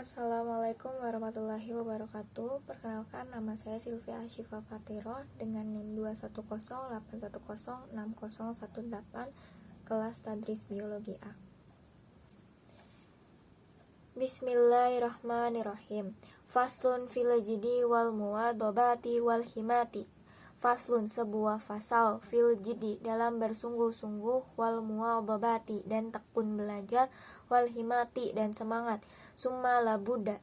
Assalamualaikum warahmatullahi wabarakatuh. Perkenalkan, nama saya Silvia Ashifa Fatiro dengan NIM 21081060118, kelas Tadris Biologi A. Bismillahirrahmanirrahim. Faslun fil jidi wal muwadobati wal himati. Faslun, sebuah fasal, fil jidi, dalam bersungguh-sungguh, wal muwadobati, dan tekun belajar, wal himati, dan semangat. Summa labuda,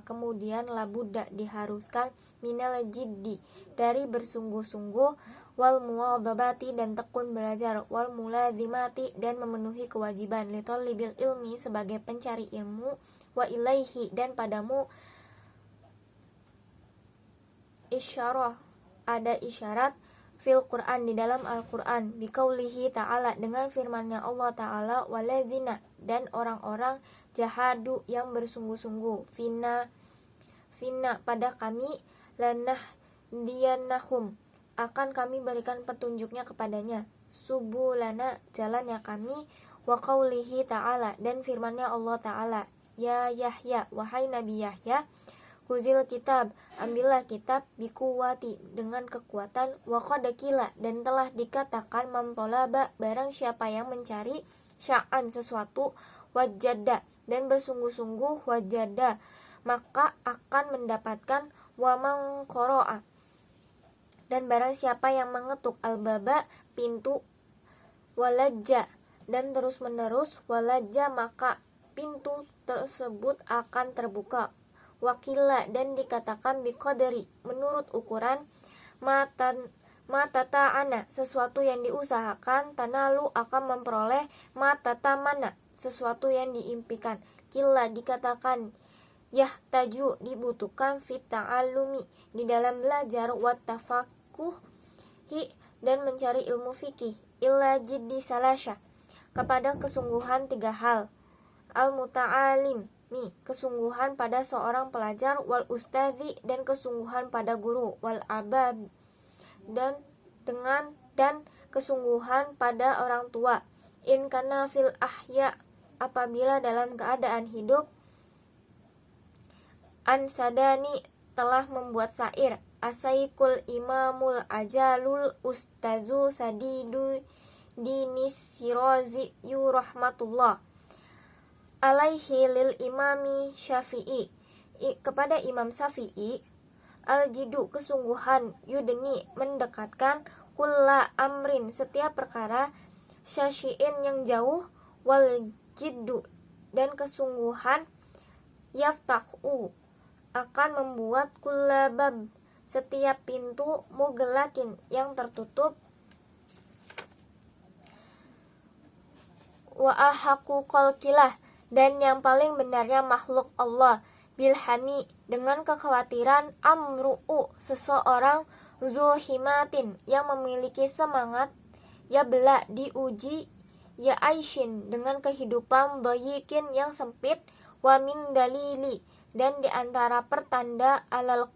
kemudian labuda, diharuskan, minal jiddi, dari bersungguh-sungguh, wal muwadobati, dan tekun belajar, wal mulazimati, dan memenuhi kewajiban, litolibil ilmi, sebagai pencari ilmu, wa ilaihi, dan padamu, isyarah, ada isyarat, fil Quran, di dalam Al-Quran, biqaulihi ta'ala, dengan firmannya Allah Ta'ala, waladzina, dan orang-orang, jahadu, yang bersungguh-sungguh, fina pada kami, lanah diyanahum, akan kami berikan petunjuknya kepadanya, subulana, jalannya kami, wa qaulihi ta'ala, dan firmannya Allah Ta'ala, ya Yahya, wahai Nabi Yahya, kuzil kitab, ambillah kitab, bikuwati, dengan kekuatan, waqadakila, dan telah dikatakan, mamtolaba, barang siapa yang mencari, sya'an, sesuatu, wajada, dan bersungguh-sungguh, wajada, maka akan mendapatkan, wamang qoro'a, dan barang siapa yang mengetuk, al-baba, pintu, walajja, dan terus-menerus, walajja, maka pintu tersebut akan terbuka, wakila, dan dikatakan, biqadri, menurut ukuran, matata'ana, sesuatu yang diusahakan, tanalu, akan memperoleh, matatamana, sesuatu yang diimpikan, kila, dikatakan, yahtaju, dibutuhkan, fit ta'allumi, di dalam belajar, wat tafakuhi, dan mencari ilmu fikih, illa jiddi salasya, kepada kesungguhan 3 hal, al-muta'alim, kesungguhan pada seorang pelajar, wal ustadzi, dan kesungguhan pada guru, wal abab, dan kesungguhan pada orang tua, in kana fil ahya, apabila dalam keadaan hidup, ansadani, telah membuat syair, asaikul imamul ajalul ustazu sadidu dinis sirozi yurahmatullah alaihi lil imami syafi'i, kepada Imam Syafi'i, al-jidu, kesungguhan, yudni, mendekatkan, kulla amrin, setiap perkara, syasyi'in, yang jauh, wal jiddu, dan kesungguhan, yaftahu, akan membuat, kulla bab, setiap pintu, muglakin, yang tertutup, wa ahaqu qalqilah, dan yang paling benarnya makhluk Allah, bilhami, dengan kekhawatiran, amru'u, seseorang, zuhimatin, yang memiliki semangat, yabla, diuji, ya aishin, dengan kehidupan, bayikin, yang sempit, wa min dalili, dan diantara pertanda, alal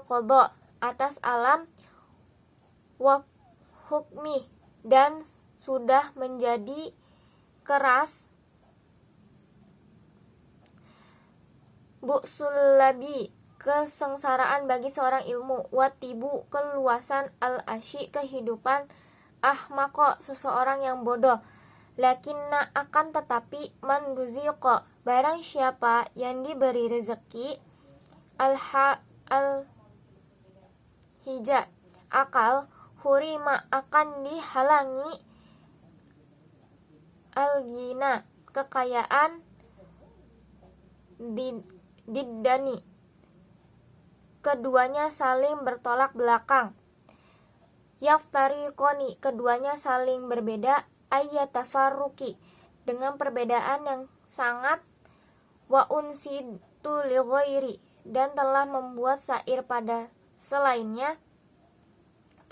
qada, atas alam, wa hukmi, dan sudah menjadi keras, bu'sulabi, kesengsaraan bagi seorang ilmu, watibu, keluasan, al-ashi, kehidupan, ahmaqo, seseorang yang bodoh, lakinna, akan tetapi, man ruziqo, barang siapa yang diberi rezeki, al-hija, akal, hurima, akan dihalangi, al-gina, kekayaan, diddani, keduanya saling bertolak belakang, yaftariqoni, keduanya saling berbeda, ayyatafarruqi, dengan perbedaan yang sangat, wa unsitu li ghairi, dan telah membuat syair pada selainnya,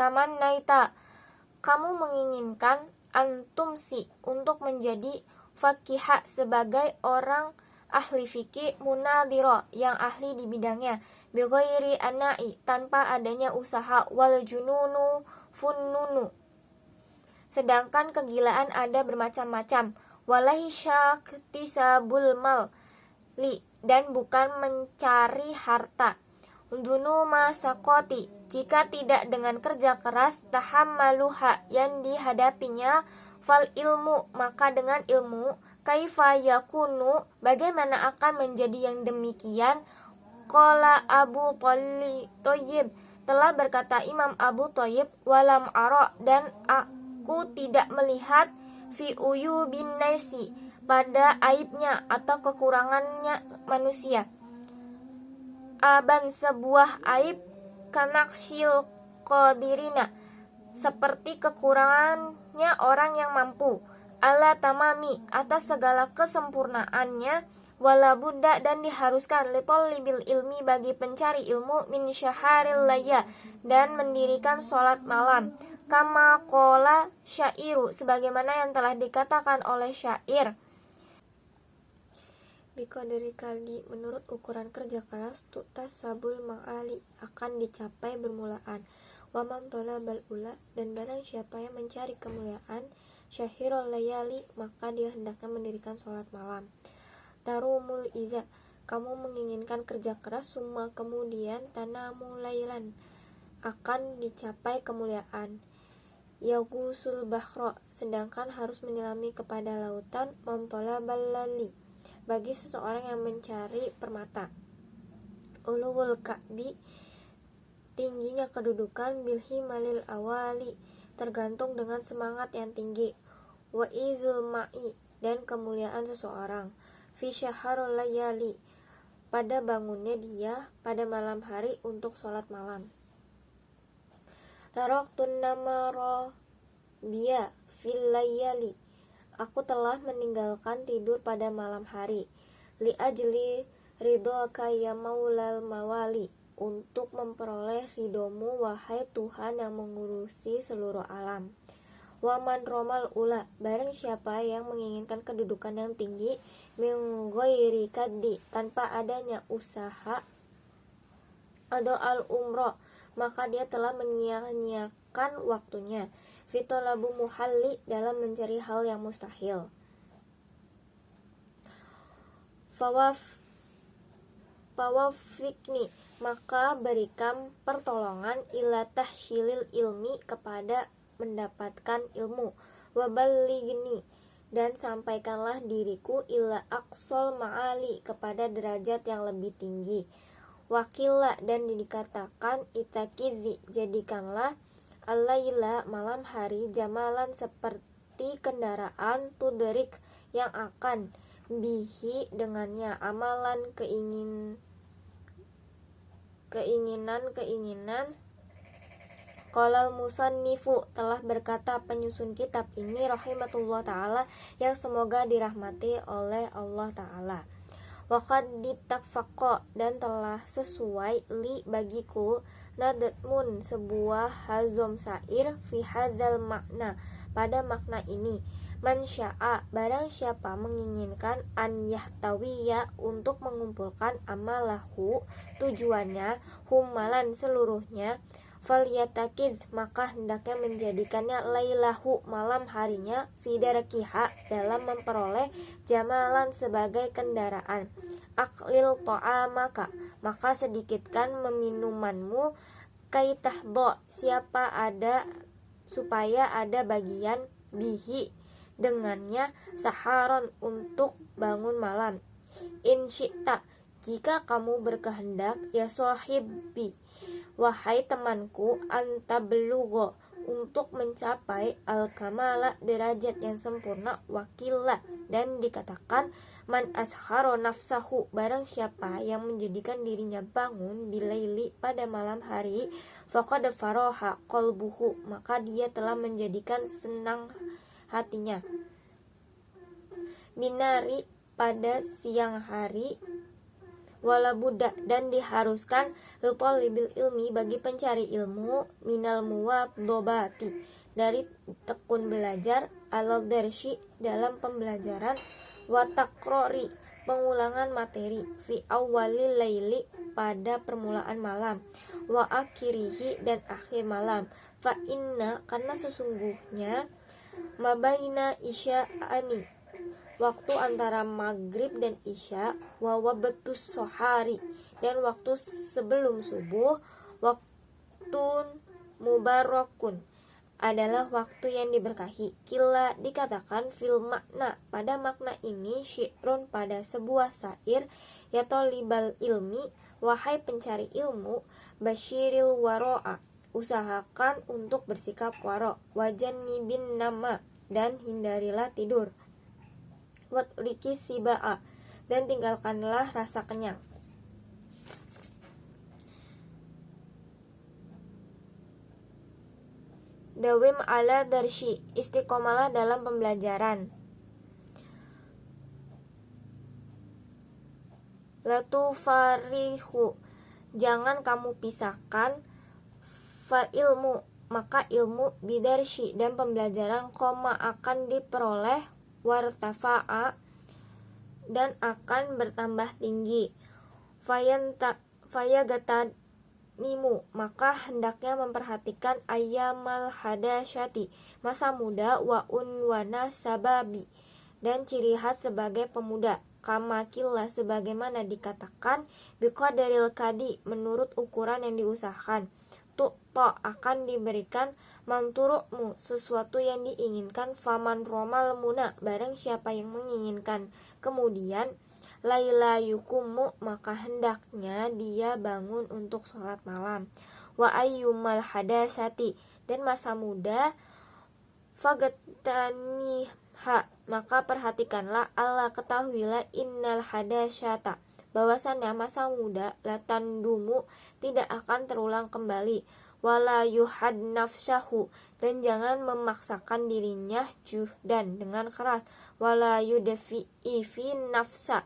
tamannaita, kamu menginginkan, antumsi, untuk menjadi faqiha, sebagai orang ahli fikih, munadhiro, yang ahli di bidangnya, bighairi anai, tanpa adanya usaha, wal jununu funnunu, sedangkan kegilaan ada bermacam-macam, walahi syaktisabul mal, dan bukan mencari harta. Dunu masakoti, jika tidak dengan kerja keras, tahammaluha, yang dihadapinya, fal ilmu, maka dengan ilmu, kaifa yakunu, bagaimana akan menjadi yang demikian. Qala Abu Thayyib, telah berkata Imam Abu Thayyib, walam ara, dan aku tidak melihat, fi uyubin nasi, pada aibnya atau kekurangannya manusia, aban sebuah aib, kanaksil qadirina, seperti kekurangannya orang yang mampu, ala tamami, atas segala kesempurnaannya, wala budda, dan diharuskan, litolibil ilmi, bagi pencari ilmu, min syaharil layya, dan mendirikan sholat malam, kama qala syairu, sebagaimana yang telah dikatakan oleh syair, biqadri kali, menurut ukuran kerja keras, tutas sabul ma'ali, akan dicapai bermulaan, waman tolabal ula, dan barang siapa yang mencari kemuliaan, syahirul layali, maka dia hendaknya mendirikan sholat malam. Tarumul iza, kamu menginginkan kerja keras, summa kemudian tanamu lailan, akan dicapai kemuliaan. Yagusul bahro, sedangkan harus menyelami kepada lautan, mamtolabal lali, bagi seseorang yang mencari permata. Ulul ka'bi, tingginya kedudukan, bilhi malil awali, tergantung dengan semangat yang tinggi. Wa izul ma'i, dan kemuliaan seseorang, fi syaharul layali, pada bangunnya dia pada malam hari untuk sholat malam. Taroktun namaro biya fil layali, aku telah meninggalkan tidur pada malam hari, li ajli ridhoka ya maulal mawali, untuk memperoleh ridomu wahai Tuhan yang mengurusi seluruh alam. Waman romal ula, barang siapa yang menginginkan kedudukan yang tinggi, min ghairi kaddi, tanpa adanya usaha, atau al umroh, maka dia telah menyia-nyiakan waktunya, fitolabu muhalli, dalam mencari hal yang mustahil. Fawafikni, maka berikan pertolongan, ila tahsyilil ilmi, kepada mendapatkan ilmu, waballigni, dan sampaikanlah diriku, ila aqsal ma'ali, kepada derajat yang lebih tinggi. Wakila, dan dikatakan, itakizi, jadikanlah, al-laila, malam hari, jamalan, seperti kendaraan, tudrik, yang akan, bihi, dengannya, amalan, keinginan. Qalal musannifu, telah berkata penyusun kitab ini, rahimatullah ta'ala, yang semoga dirahmati oleh Allah ta'ala. Waqad ditafaqqa, dan telah sesuai, li, bagiku, nadmun, sebuah hazom syair, fi hadzal makna, pada makna ini. Man sya'a, barang siapa menginginkan, an yahtawiya, untuk mengumpulkan, amalahu, tujuannya, humalan, seluruhnya, falyatakiz, maka hendaknya menjadikannya, lailahu, malam harinya, fidarakiha, dalam memperoleh, jamalan, sebagai kendaraan. Aklil ta'amaka, maka sedikitkan meminumanmu, kaitahdo, supaya ada bagian, bihi, dengannya, saharon, untuk bangun malam. In syi'ta, jika kamu berkehendak, ya sahibi, wahai temanku, antablugo, untuk mencapai al-kamala, derajat yang sempurna, wakillah, dan dikatakan, man asharo nafsahu, barang siapa yang menjadikan dirinya bangun, bilaili, pada malam hari, faqad faroha qalbuhu, maka dia telah menjadikan senang hatinya, binari, pada siang hari, wala buddha, dan diharuskan, litolibil ilmi, bagi pencari ilmu, minal muwadobati, dari tekun belajar, alal darsi, dalam pembelajaran, watakrori, pengulangan materi, fi awwalil laili, pada permulaan malam, wa akhirihi, dan akhir malam, fa inna, karena sesungguhnya, mabaina isya'ani, waktu antara maghrib dan isya, wa waqtus sohari, dan waktu sebelum subuh, waktun mubarakun, adalah waktu yang diberkahi. Kila dikatakan fil makna, pada makna ini, syi'run, pada sebuah syair, ya tolibal ilmi, wahai pencari ilmu, basyiril waro'a, usahakan untuk bersikap waro', wajannibin nama, dan hindarilah tidur, watriki siba'a, dan tinggalkanlah rasa kenyang. Dawim ala darshi, istiqomalah dalam pembelajaran. Latufarihu, jangan kamu pisahkan. Fa ilmu, maka ilmu, bidarshi, dan pembelajaran, koma, akan diperoleh, wartafa'a, dan akan bertambah tinggi. Fayagatan maka hendaknya memperhatikan ayamal hadasyati, masa muda, wa unwana sababi, dan ciri khas sebagai pemuda, kamakillah, sebagaimana dikatakan, biqadaril kadi, menurut ukuran yang diusahakan, tu'to, akan diberikan, manturukmu, sesuatu yang diinginkan, faman romal muna, barang siapa yang menginginkan. Kemudian laila yukumu, maka hendaknya dia bangun untuk sholat malam. Wa ayyumal hadasati, dan masa muda, fagataniha, maka perhatikanlah, Allah ketahuilah, innal hadasyata, bahwasannya masa muda, latandumu, tidak akan terulang kembali, wala yuhad nafsahu, dan jangan memaksakan dirinya juhdan, dengan keras, wala yudfi'i fi nafsa,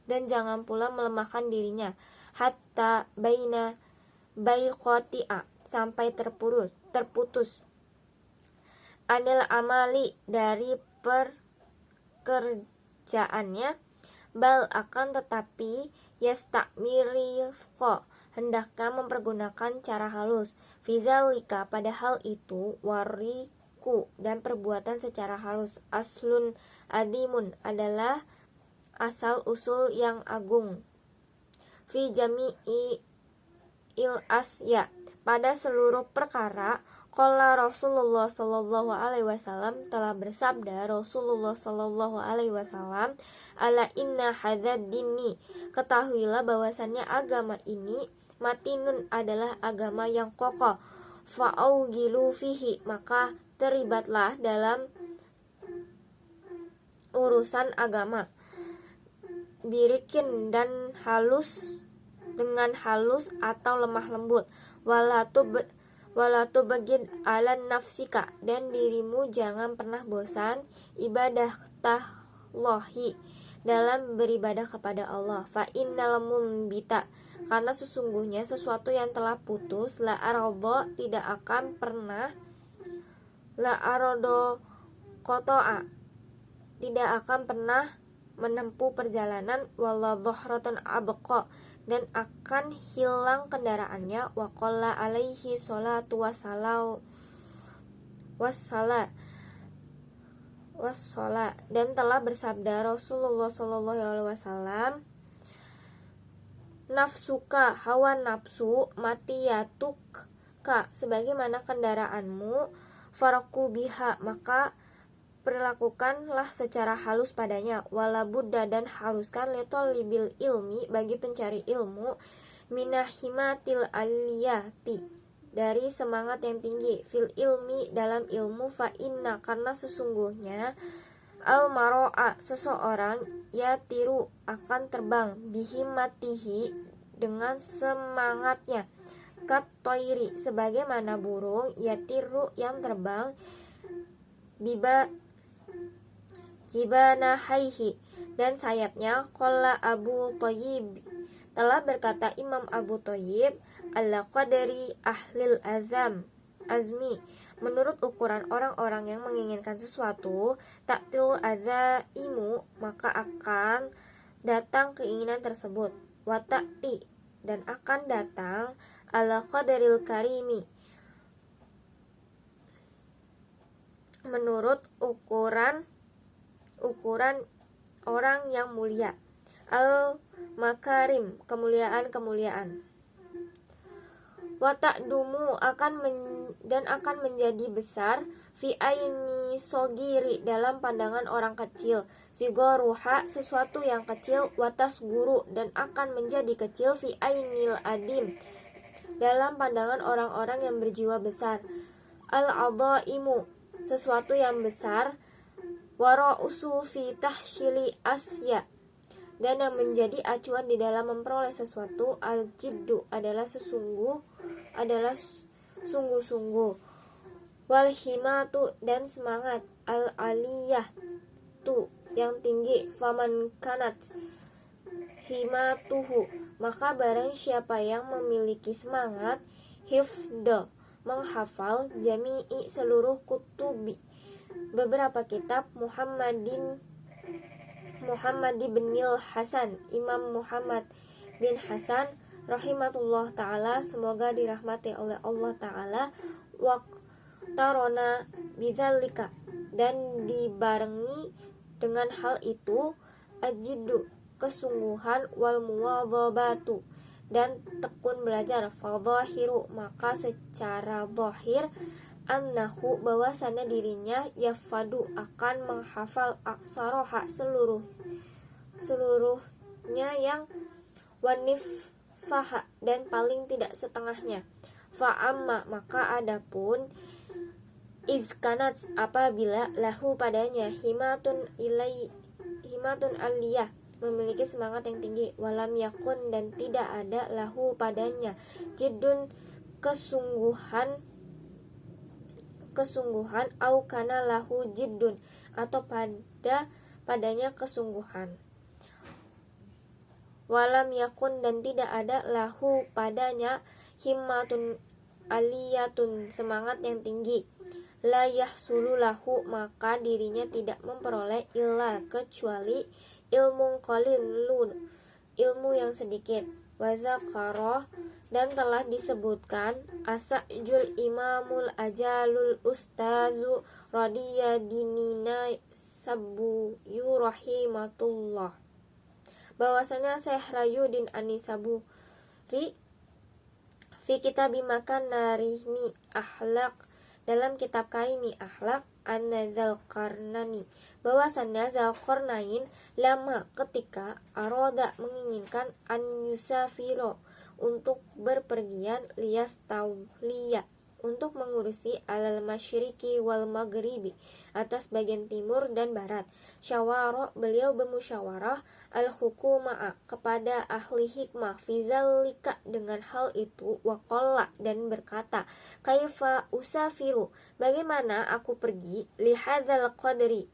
dan jangan pula melemahkan dirinya, hatta baina baiqati'a, sampai terputus, anil amali, dari pekerjaannya, bal, akan tetapi, yastakmirifqa, hendaknya mempergunakan cara halus, fizalika, pada hal itu, wariku, dan perbuatan secara halus, aslun adimun, adalah asal usul yang agung, fi jami'i il asya, pada seluruh perkara. Qala Rasulullah sallallahu alaihi wasallam, telah bersabda Rasulullah sallallahu alaihi wasallam, ala inna hadzal dini, ketahuilah bahwasannya agama ini, matinun, adalah agama yang kokoh, fa'augilu fihi, maka terlibatlah dalam urusan agama, birikin, dan halus, dengan halus atau lemah lembut, walatu bagid ala nafsika, dan dirimu jangan pernah bosan, ibadah tahlohi, dalam beribadah kepada Allah, fa innal mumbita, karena sesungguhnya sesuatu yang telah putus, la arodo, tidak akan pernah, la arodo kotoa, tidak akan pernah menempuh perjalanan, wala dhohratan abqa, dan akan hilang kendaraannya, wa qalla alaihi sholatu wassalam, dan telah bersabda Rasulullah sallallahu alaihi wasallam, nafsuka, hawa nafsu, matiyatukka, sebagaimana kendaraanmu, faraku biha, maka perlakukanlah secara halus padanya, wala buddha, dan haruskan, litolibil ilmi, bagi pencari ilmu, minahimatil aliyati, dari semangat yang tinggi, fil ilmi, dalam ilmu, fa inna, karena sesungguhnya, al maro'a, seseorang, yatiru, akan terbang, bihimatihi, dengan semangatnya, kat toiri, sebagaimana burung, yatiru, yang terbang, jibanahaihi, dan sayapnya. Qala Abu Thayyib, telah berkata Imam Abu Thayyib, ala qadari ahlil azmi, menurut ukuran orang-orang yang menginginkan sesuatu, taktil azaimu, maka akan datang keinginan tersebut, wata'ti, dan akan datang, ala qadaril karimi, menurut ukuran orang yang mulia. Al-makarim, kemuliaan-kemuliaan. Wa ta'dumu dan akan menjadi besar fi aini sogiri, dalam pandangan orang kecil. Sigoruha, sesuatu yang kecil. Watas guru, dan akan menjadi kecil fi ainil adim, dalam pandangan orang-orang yang berjiwa besar. Al-adaimu, sesuatu yang besar. Wara'usu fi tahsyili asya, dan yang menjadi acuan di dalam memperoleh sesuatu. Al-jiddu adalah sungguh-sungguh. Wal himatu, dan semangat. Al-aliyah tu, yang tinggi. Faman kanat himatuhu, maka barang siapa yang memiliki semangat. Hifdh, menghafal. Jami'i, seluruh kutubi, beberapa kitab. Muhammad binil Hasan, Imam Muhammad bin Hasan rahimahullah ta'ala, semoga dirahmati oleh Allah ta'ala. Waqtarona bidzalika, dan dibarengi dengan hal itu. Ajiddu, kesungguhan. Wal muwadhabatu, dan tekun belajar. Fadhahiru, maka secara zahir. Annahu, bahwasannya dirinya. Yafadu, akan menghafal. Aksaroha, seluruhnya yang. Waniffaha, dan paling tidak setengahnya. Fa'amma, maka adapun. Izkanat, apabila. Lahu, padanya. Himatun aliyah, memiliki semangat yang tinggi. Walam yakun, dan tidak ada. Lahu, padanya. Jiddun, kesungguhan. Au kana lahu jiddun, atau padanya kesungguhan. Walam yakun, dan tidak ada. Lahu, padanya. Himmatun aliyatun, semangat yang tinggi. La yahsulu lahu, maka dirinya tidak memperoleh. Illa, kecuali. Ilmu qalilun, ilmu yang sedikit. Wa dzakara, dan telah disebutkan. Asajul imamul ajalul ustazu radiyadinina sabuyu rahimatullah, bahwasanya Syekh Rayuddin Anisaburi fi kitab makan narihmi akhlak, dalam kitab Karimi Akhlak. An-Dzalqarnaini, bahwasannya Dzalqarnain lama, ketika. Aroda, menginginkan. An yusafiro, untuk berpergian. Liyas tauliya, untuk mengurusi. Alal masyriqi wal maghribi, atas bagian timur dan barat. Syawara, beliau bermusyawarah. Al-hukuma'a, kepada ahli hikmah. Fizalika, dengan hal itu. Waqala, dan berkata. Kaifa usafiru, bagaimana aku pergi. Lihadzal qadri,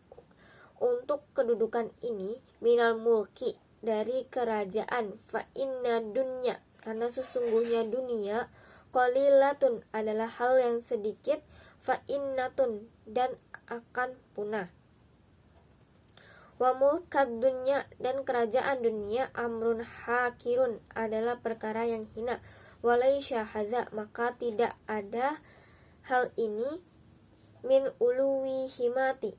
untuk kedudukan ini. Minal mulki, dari kerajaan. Fa inna dunya, karena sesungguhnya dunia. Qalilatun, adalah hal yang sedikit. Fa innatun, dan akan punah. Wa mulkad dunya, dan kerajaan dunia. Amrun hakirun, adalah perkara yang hina. Walaisya hadza, maka tidak ada hal ini. Min uluwi himati,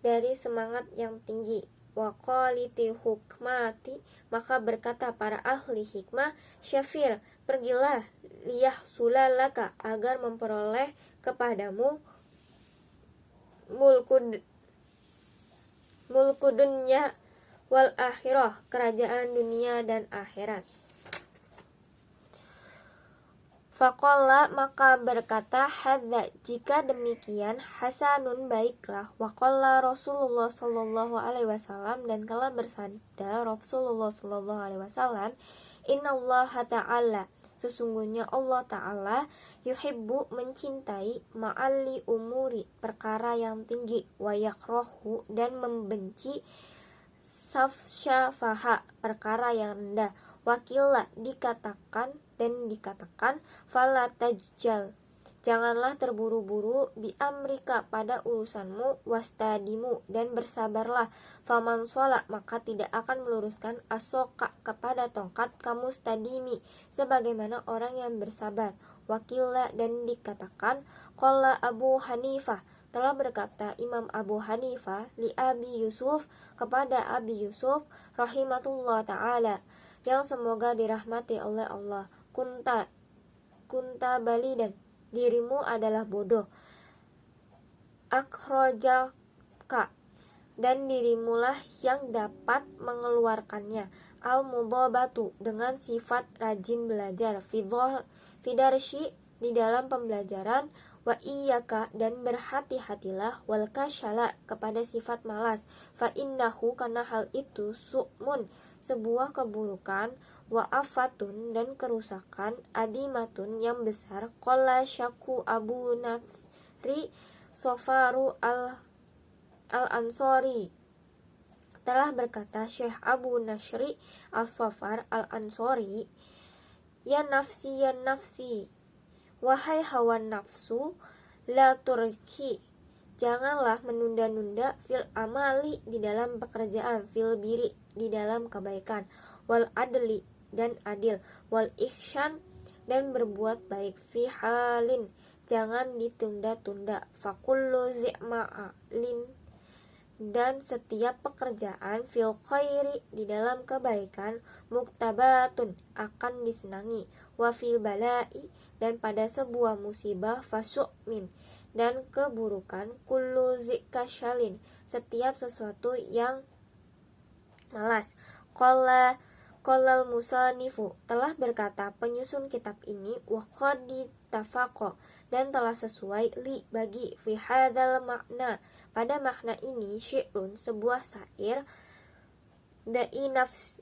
dari semangat yang tinggi. Wa qaliti hukmati, maka berkata para ahli hikmah. Syafir, pergilah. Liyah sulalaka, agar memperoleh kepadamu. Mulku dunya wal akhirah, kerajaan dunia dan akhirat. Faqala, maka berkata. Hadza, jika demikian. Hasanun, baiklah. Waqala Rasulullah sallallahu alaihi wasallam, dan telah bersabda Rasulullah sallallahu alaihi wasallam. Innallaha ta'ala, sesungguhnya Allah ta'ala. Yuhibbu, mencintai. Ma'ali umuri, perkara yang tinggi. Wa yakrahu, dan membenci. Safsyafaha, perkara yang rendah. Wakila, dikatakan. Fala tajjal, janganlah terburu-buru. Bi amrika, pada urusanmu. Wastadimu, dan bersabarlah. Faman shola, maka tidak akan meluruskan. Asoka, kepada tongkat. Kamustadimi, sebagaimana orang yang bersabar. Wakila, dan dikatakan. Qala Abu Hanifah, telah berkata Imam Abu Hanifah li Abi Yusuf kepada Abi Yusuf rahimatullah ta'ala, yang semoga dirahmati oleh Allah, kunta balidan, dirimu adalah bodoh, akhrajaka, dan dirimulah yang dapat mengeluarkannya, al-mudhabatu, dengan sifat rajin belajar, fidarshi, di dalam pembelajaran, wa iyyaka, dan berhati-hatilah, wal kasala, kepada sifat malas, fa innahu, karena hal itu, su'mun, sebuah keburukan, wa afatun, dan kerusakan, adimatun, yang besar, qala syaku Abu Nafri Sofaru al-Ansori, telah berkata Syekh Abu Nashri As-Sofar al-Ansori, ya nafsi, wahai hawa nafsu, la turki, janganlah menunda-nunda, fil amali, di dalam pekerjaan, fil biri, di dalam kebaikan, wal adli, dan adil, wal ihsan, dan berbuat baik, fi halin, jangan ditunda-tunda, fakullu zi'ma'alin, dan setiap pekerjaan, fil khairi, di dalam kebaikan, muktabatun, akan disenangi, wa fil balai, dan pada sebuah musibah, fasu'min, dan keburukan, kullu zikasyalin, setiap sesuatu yang malas. Qolal musanifu, telah berkata penyusun kitab ini, wa qadi tafaqo, dan telah sesuai li, bagi, fi hadal makna, pada makna ini, syi'run, sebuah syair, da'i nafsi,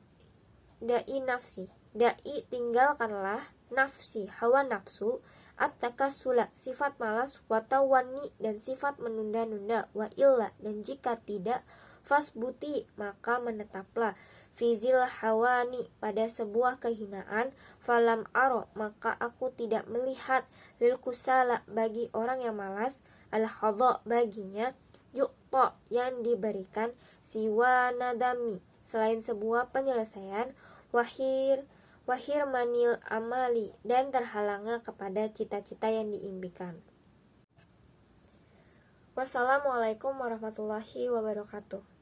da'i, tinggalkanlah, nafsi, hawa nafsu, at-takasula, sifat malas, wa tawani, dan sifat menunda-nunda, wa illa, dan jika tidak, fasbuti, maka menetaplah, fizil hawani, pada sebuah kehinaan, falam aro, maka aku tidak melihat, lil kusala, bagi orang yang malas, al-hadha, baginya, yukto, yang diberikan, siwa nadami, selain sebuah penyelesaian, wahir manil amali, dan terhalangnya kepada cita-cita yang diimpikan. Wassalamualaikum warahmatullahi wabarakatuh.